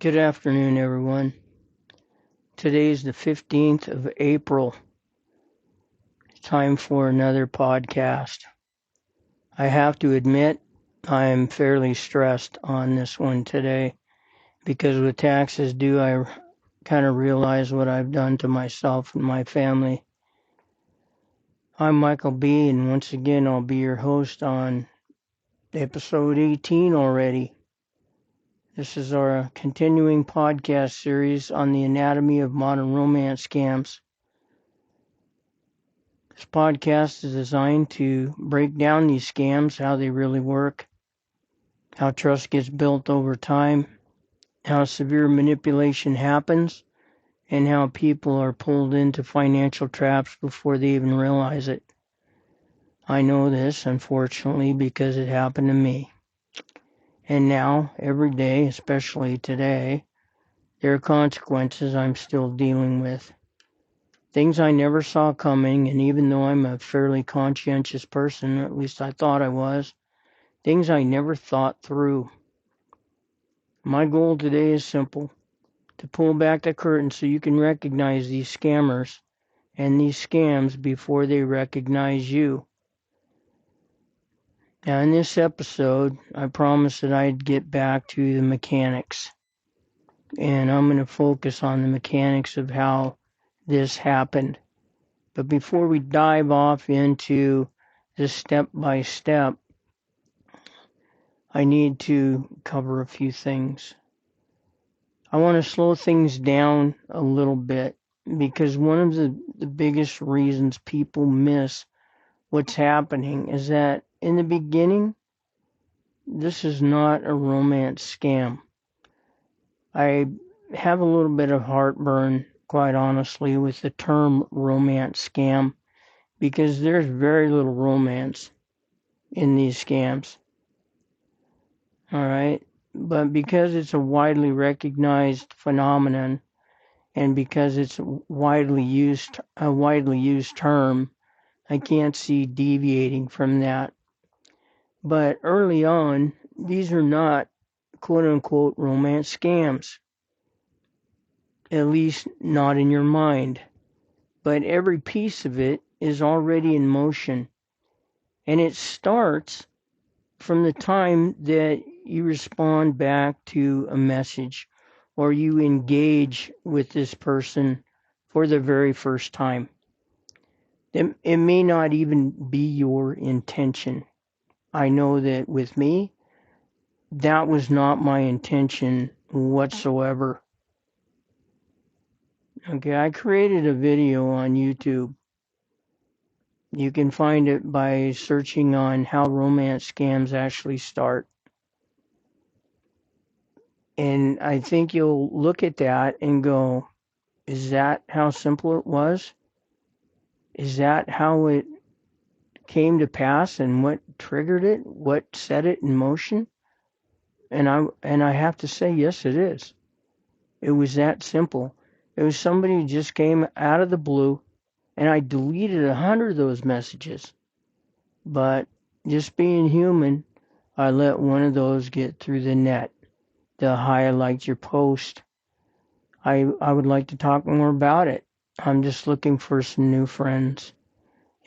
Good afternoon, everyone. Today is the 15th of April. Time for another podcast. I have to admit, I'm fairly stressed on this one today because with taxes due, I kind of realize what I've done to myself and my family. I'm Michael B., and once again, I'll be your host on episode 18 already. This is our continuing podcast series on the anatomy of modern romance scams. This podcast is designed to break down these scams, how they really work, how trust gets built over time, how severe manipulation happens, and how people are pulled into financial traps before they even realize it. I know this, unfortunately, because it happened to me. And now, every day, especially today, there are consequences I'm still dealing with. Things I never saw coming, and even though I'm a fairly conscientious person, or at least I thought I was, things I never thought through. My goal today is simple: to pull back the curtain so you can recognize these scammers and these scams before they recognize you. Now, in this episode, I promised that I'd get back to the mechanics, and I'm going to focus on the mechanics of how this happened. But before we dive off into this step by step, I need to cover a few things. I want to slow things down a little bit because one of the biggest reasons people miss what's happening is that in the beginning, this is not a romance scam. I have a little bit of heartburn, quite honestly, with the term romance scam because there's very little romance in these scams. All right. But because it's a widely recognized phenomenon and because it's a widely used term, I can't see deviating from that. But early on, these are not quote unquote romance scams. At least not in your mind. But every piece of it is already in motion. And it starts from the time that you respond back to a message or you engage with this person for the very first time. It may not even be your intention. I know that with me, that was not my intention whatsoever. Okay, I created a video on YouTube. You can find it by searching on how romance scams actually start. And I think you'll look at that and go, is that how simple it was? Is that how it came to pass and what triggered it? What set it in motion? And I have to say, yes, it is. It was that simple. It was somebody who just came out of the blue, and I deleted 100 of those messages. But just being human, I let one of those get through the net. The "hi, I liked your post." I would like to talk more about it. I'm just looking for some new friends.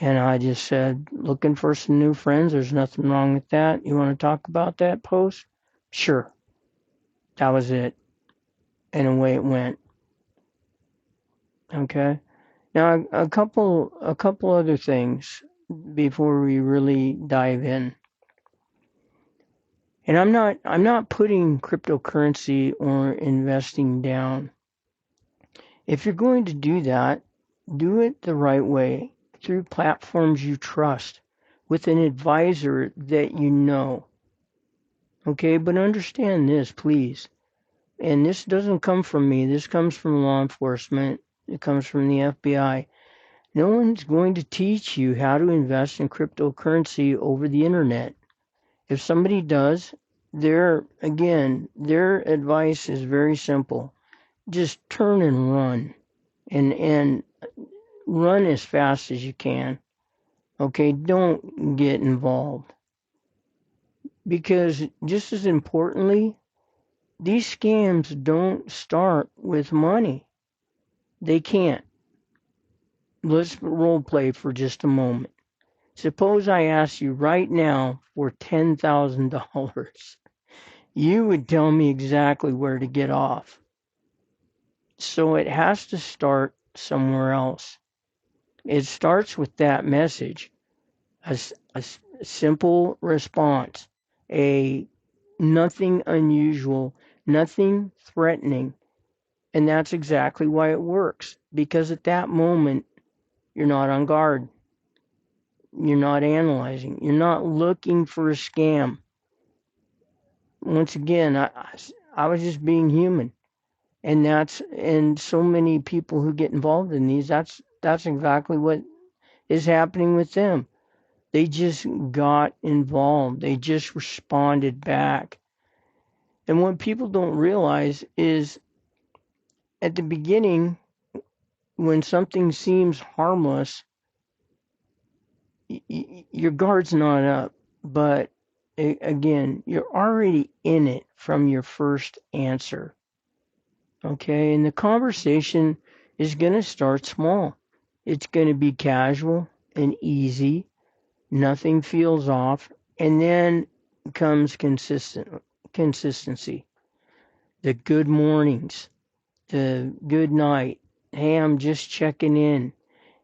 And I just said, looking for some new friends. There's nothing wrong with that. You want to talk about that post? Sure. That was it. And away it went. Okay. Now a couple other things before we really dive in. And I'm not putting cryptocurrency or investing down. If you're going to do that, do it the right way through platforms you trust with an advisor that you know. Okay, but understand this, please. And this doesn't come from me. This comes from law enforcement. It comes from the FBI. No one's going to teach you how to invest in cryptocurrency over the internet. If somebody does, their advice is very simple. Just turn and run. And run as fast as you can. Okay, don't get involved. Because just as importantly, These scams don't start with money. They can't. Let's role play for just a moment. Suppose I asked you right now for $10,000. You would tell me exactly where to get off. So it has to start somewhere else. It starts with that message, a simple response, a nothing unusual, nothing threatening. And that's exactly why it works. Because at that moment, you're not on guard. You're not analyzing. You're not looking for a scam. Once again, I was just being human. And so many people who get involved in these, that's exactly what is happening with them. They just got involved. They just responded back. And what people don't realize is at the beginning, when something seems harmless, your guard's not up. But again, you're already in it from your first answer. Okay. And the conversation is going to start small. It's going to be casual and easy. Nothing feels off. And then comes consistency. The good mornings, the good night. Hey, I'm just checking in.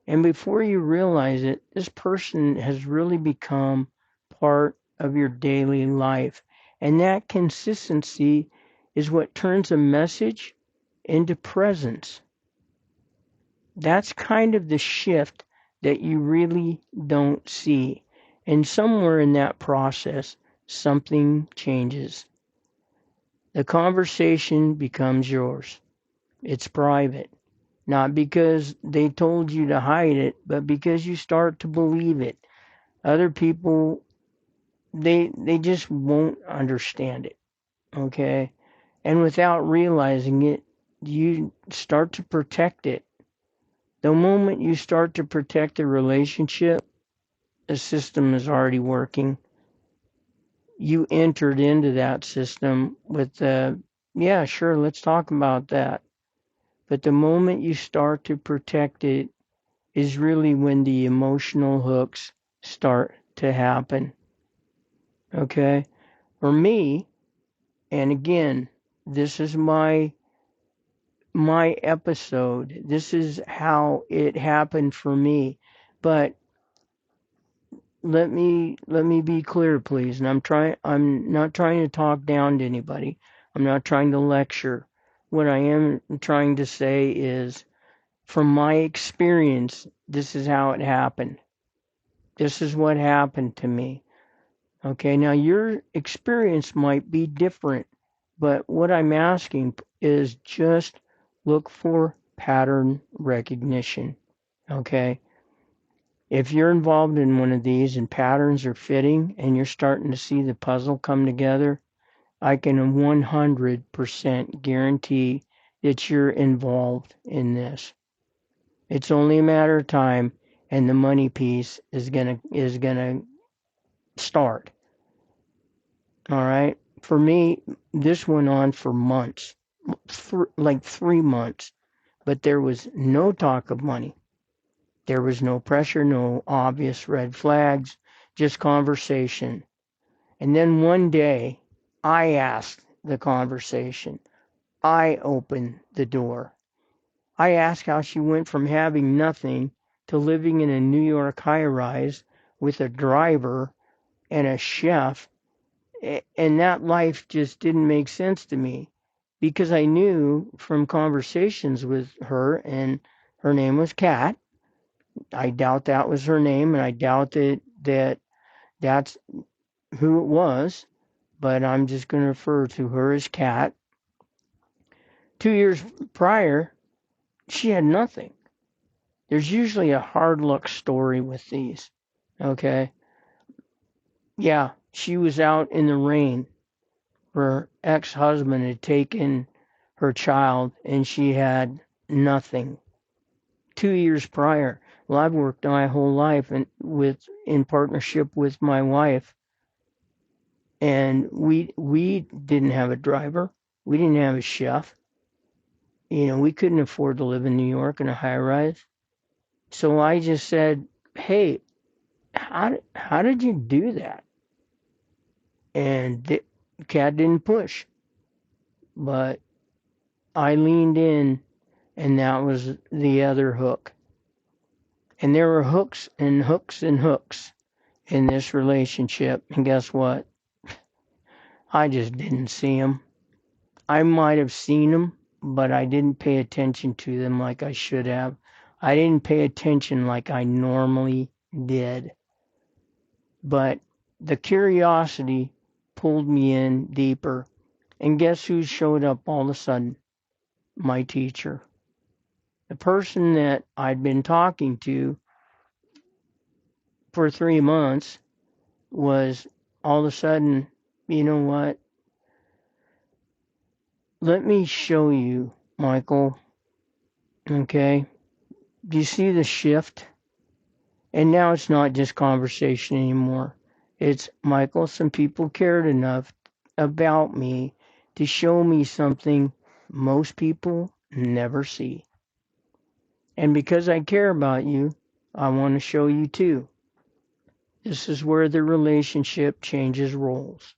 And before you realize it, this person has really become part of your daily life. And that consistency is what turns a message into presence. That's kind of the shift that you really don't see. And somewhere in that process, something changes. The conversation becomes yours. It's private. Not because they told you to hide it, but because you start to believe it. Other people, they just won't understand it. Okay? And without realizing it, you start to protect it. The moment you start to protect the relationship, the system is already working. You entered into that system with the, yeah, sure, let's talk about that. But the moment you start to protect it is really when the emotional hooks start to happen. Okay? For me, and again, this is my episode. This is how it happened for me. But let me be clear, please. And I'm not trying to talk down to anybody. I'm not trying to lecture. What I am trying to say is from my experience, this is how it happened. This is what happened to me. Okay, now your experience might be different, but what I'm asking is just look for pattern recognition. Okay, if you're involved in one of these and patterns are fitting and you're starting to see the puzzle come together, I can 100% guarantee that you're involved in this. It's only a matter of time and the money piece is gonna start. All right. For me, this went on for months, like 3 months, but there was no talk of money. There was no pressure, no obvious red flags, just conversation. And then one day, I asked the conversation. I opened the door. I asked how she went from having nothing to living in a New York high rise with a driver and a chef. And that life just didn't make sense to me because I knew from conversations with her, and her name was Kat. I doubt that was her name, and I doubt that that's who it was, but I'm just going to refer to her as Kat. 2 years prior, she had nothing. There's usually a hard luck story with these. Okay. Yeah, she was out in the rain. Her ex husband had taken her child and she had nothing. 2 years prior. Well, I've worked my whole life in partnership with my wife, and we didn't have a driver. We didn't have a chef. We couldn't afford to live in New York in a high rise. So I just said, hey, how did you do that? And the cat didn't push, but I leaned in, and that was the other hook. And there were hooks and hooks and hooks in this relationship. And guess what? I just didn't see them. I might have seen them, but I didn't pay attention to them like I should have. I didn't pay attention like I normally did. But the curiosity pulled me in deeper. And guess who showed up all of a sudden? My teacher. The person that I'd been talking to for 3 months was all of a sudden, you know what? Let me show you, Michael. Okay? Do you see the shift? And now it's not just conversation anymore. It's, Michael, some people cared enough about me to show me something most people never see. And because I care about you, I want to show you too. This is where the relationship changes roles.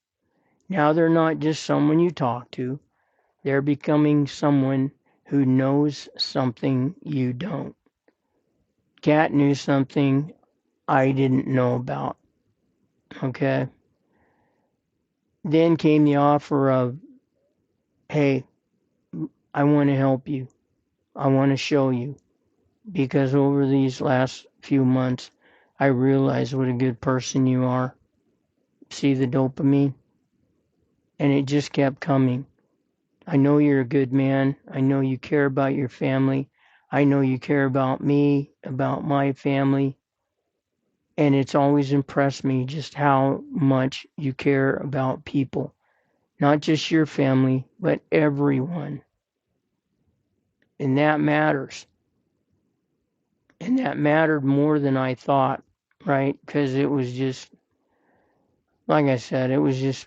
Now they're not just someone you talk to, they're becoming someone who knows something you don't. Kat knew something I didn't know about. Okay? Then came the offer of, hey, I want to help you. I want to show you. Because over these last few months, I realized what a good person you are. See the dopamine? And it just kept coming. I know you're a good man. I know you care about your family. I know you care about me, about my family. And it's always impressed me just how much you care about people. Not just your family, but everyone. And that matters. And that mattered more than I thought, right? Because it was just, like I said, it was just,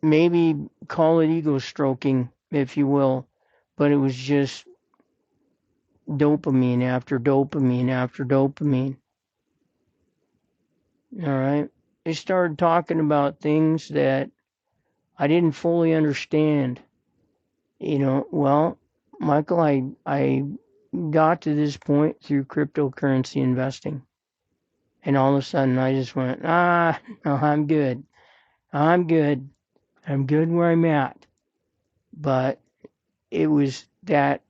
maybe call it ego stroking, if you will, but it was just dopamine after dopamine after dopamine. All right. They started talking about things that I didn't fully understand. Well, Michael, I got to this point through cryptocurrency investing. And all of a sudden I just went, no, I'm good. I'm good. I'm good where I'm at. But it was that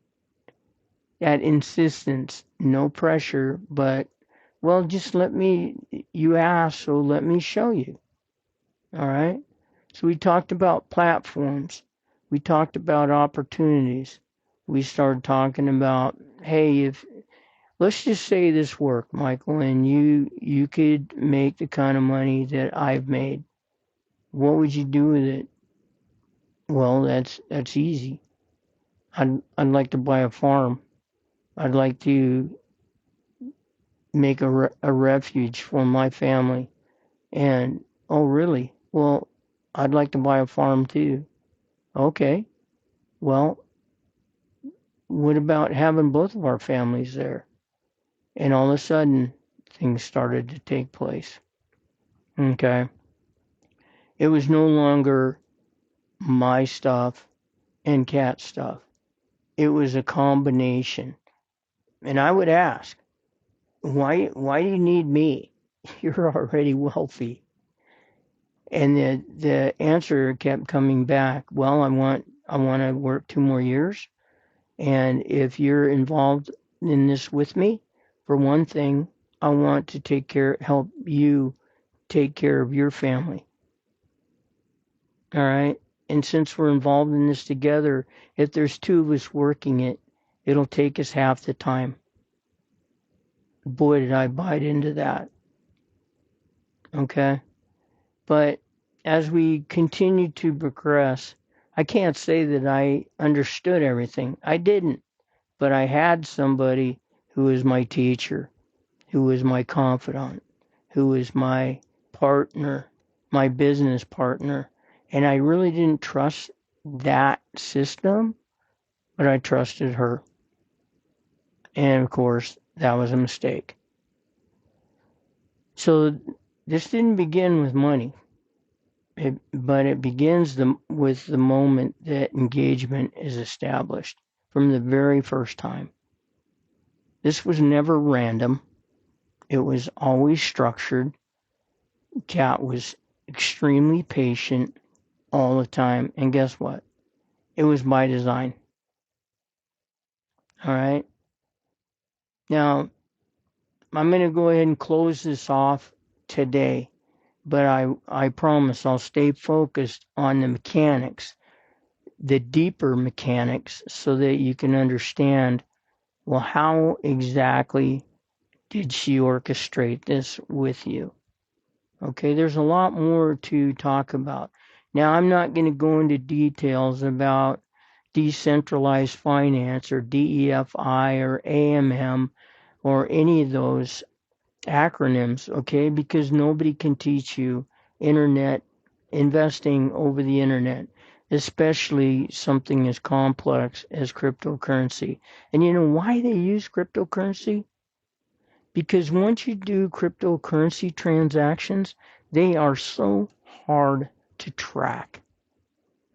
insistence, no pressure, but, well, just you asked, so let me show you. All right? So we talked about platforms. We talked about opportunities. We started talking about, hey, if let's just say this worked, Michael, and you could make the kind of money that I've made. What would you do with it? Well, that's easy. I'd like to buy a farm. I'd like to make a refuge for my family. And, oh, really? Well, I'd like to buy a farm too. Okay. Well, what about having both of our families there? And all of a sudden, things started to take place. Okay. It was no longer my stuff and Kat's stuff. It was a combination. And I would ask, why do you need me? You're already wealthy. And the answer kept coming back, well, I want to work 2 more years. And if you're involved in this with me, for one thing, I want to help you take care of your family. All right. And since we're involved in this together, if there's 2 of us working it, it'll take us half the time. Boy, did I bite into that. Okay. But as we continue to progress, I can't say that I understood everything. I didn't. But I had somebody who was my teacher, who was my confidant, who was my partner, my business partner. And I really didn't trust that system, but I trusted her. And of course, that was a mistake. So this didn't begin with money, but it begins with the moment that engagement is established from the very first time. This was never random. It was always structured. Kat was extremely patient all the time. And guess what? It was by design. All right. Now, I'm going to go ahead and close this off today, but I promise I'll stay focused on the mechanics, the deeper mechanics, so that you can understand, well, how exactly did she orchestrate this with you? Okay, there's a lot more to talk about. Now, I'm not going to go into details about decentralized finance or DEFI or AMM or any of those acronyms, okay, because nobody can teach you internet investing over the internet, especially something as complex as cryptocurrency. And you know why they use cryptocurrency? Because once you do cryptocurrency transactions, they are so hard to track.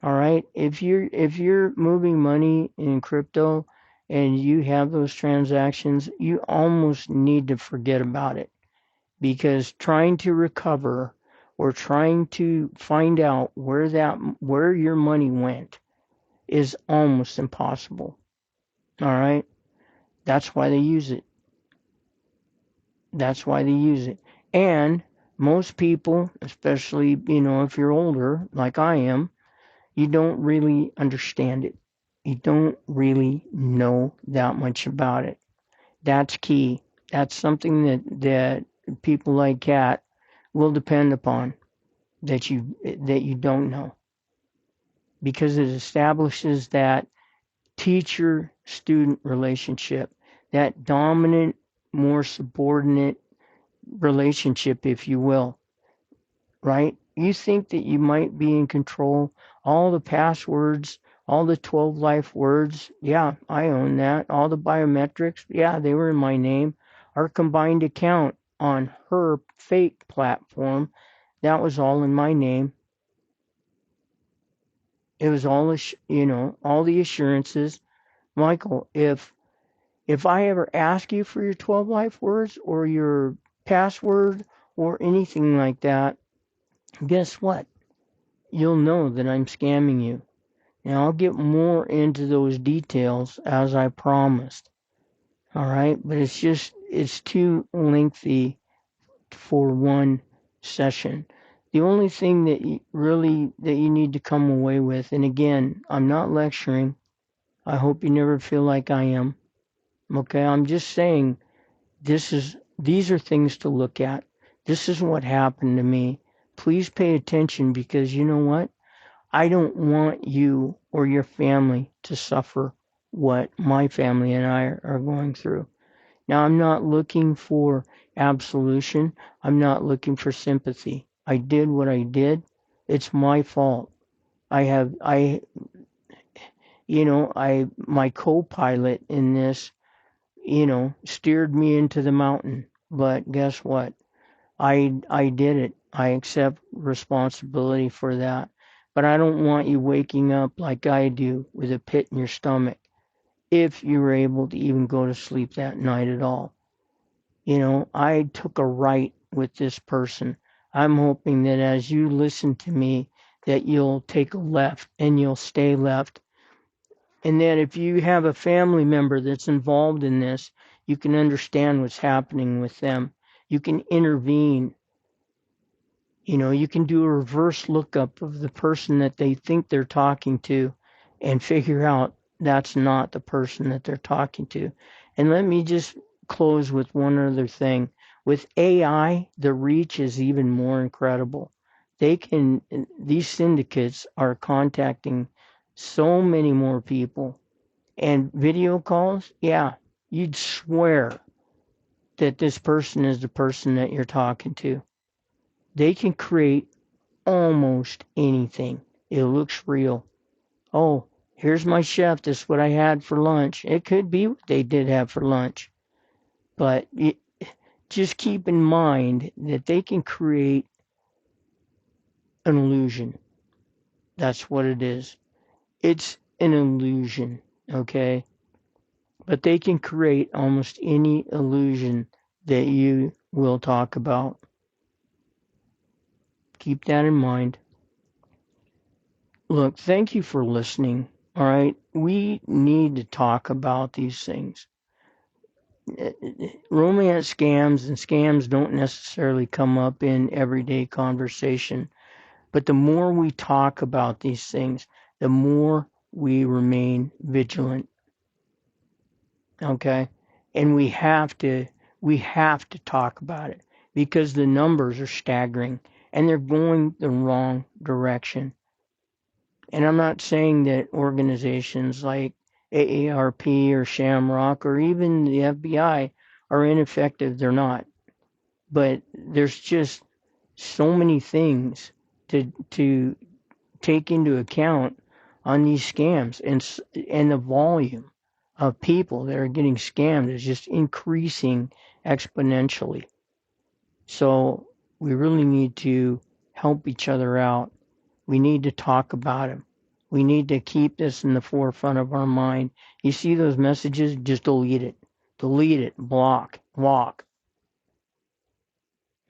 All right. If you're moving money in crypto and you have those transactions, you almost need to forget about it, because trying to recover or trying to find out where your money went is almost impossible. All right. That's why they use it. That's why they use it. And most people, especially, if you're older, like I am, you don't really understand it. You don't really know that much about it. That's key. That's something that people like Kat will depend upon, that you don't know, because it establishes that teacher student relationship, that dominant, more subordinate relationship, if you will, right? You think that you might be in control. All the passwords, all the 12 life words, yeah, I own that. All the biometrics, yeah, they were in my name. Our combined account on her fake platform, that was all in my name. It was all, all the assurances. Michael, if I ever ask you for your 12 life words or your password or anything like that, guess what? You'll know that I'm scamming you. Now, I'll get more into those details as I promised. All right, but it's too lengthy for one session. The only thing that you need to come away with, and again, I'm not lecturing. I hope you never feel like I am. Okay, I'm just saying these are things to look at. This is what happened to me. Please pay attention, because you know what? I don't want you or your family to suffer what my family and I are going through. Now, I'm not looking for absolution. I'm not looking for sympathy. I did what I did. It's my fault. My co-pilot in this, steered me into the mountain. But guess what? I did it. I accept responsibility for that. But I don't want you waking up like I do with a pit in your stomach, if you were able to even go to sleep that night at all. I took a right with this person. I'm hoping that as you listen to me, that you'll take a left and you'll stay left. And that if you have a family member that's involved in this, you can understand what's happening with them. You can intervene. You can do a reverse lookup of the person that they think they're talking to and figure out that's not the person that they're talking to. And let me just close with one other thing. With AI, the reach is even more incredible. These syndicates are contacting so many more people. And video calls, yeah, you'd swear that this person is the person that you're talking to. They can create almost anything. It looks real. Oh, here's my chef. This is what I had for lunch. It could be what they did have for lunch. But just keep in mind that they can create an illusion. That's what it is. It's an illusion, okay? But they can create almost any illusion that you will talk about. Keep that in mind. Look, thank you for listening. All right. We need to talk about these things. Romance scams and scams don't necessarily come up in everyday conversation. But the more we talk about these things, the more we remain vigilant. Okay? And we have to talk about it because the numbers are staggering and they're going the wrong direction. And I'm not saying that organizations like AARP or Shamrock or even the FBI are ineffective. They're not. But there's just so many things to take into account on these scams, and the volume of people that are getting scammed is just increasing exponentially. So we really need to help each other out. We need to talk about them. We need to keep this in the forefront of our mind. You see those messages, just delete it. Delete it. Block. All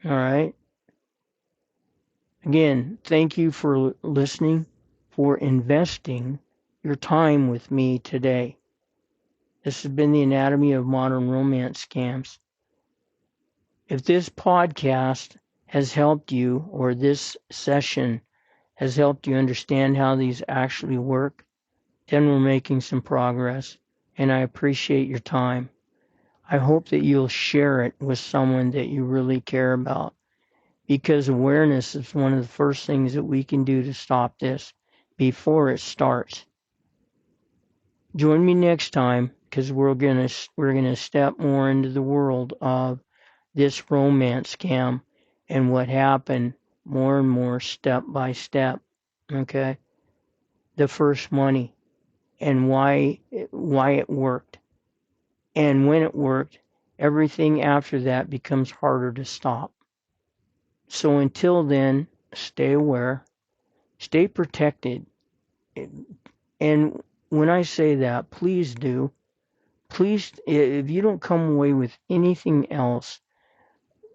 right. Again, thank you for listening, for investing your time with me today. This has been the Anatomy of Modern Romance Scams. If this podcast has helped you, or this session has helped you understand how these actually work, then we're making some progress, and I appreciate your time. I hope that you'll share it with someone that you really care about, because awareness is one of the first things that we can do to stop this before it starts. Join me next time, because we're gonna step more into the world of this romance scam and what happened more and more step by step. Okay, the first money and why it worked, and when it worked, everything after that becomes harder to stop. So until then, stay aware, stay protected, and when I say that, please do. Please, if you don't come away with anything else,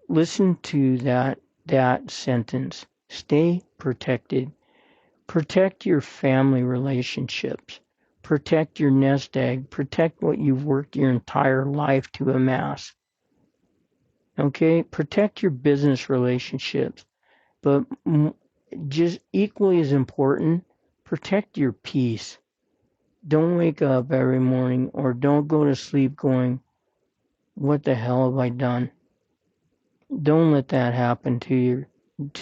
listen to that sentence. Stay protected. Protect your family relationships. Protect your nest egg. Protect what you've worked your entire life to amass. Okay? Protect your business relationships. But just equally as important, protect your peace. Don't wake up every morning or don't go to sleep going, what the hell have I done? Don't let that happen to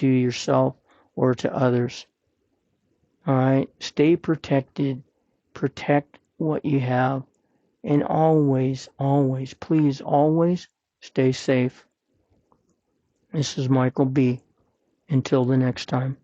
yourself or to others. All right? Stay protected. Protect what you have. And always, always, please always stay safe. This is Michael B. Until the next time.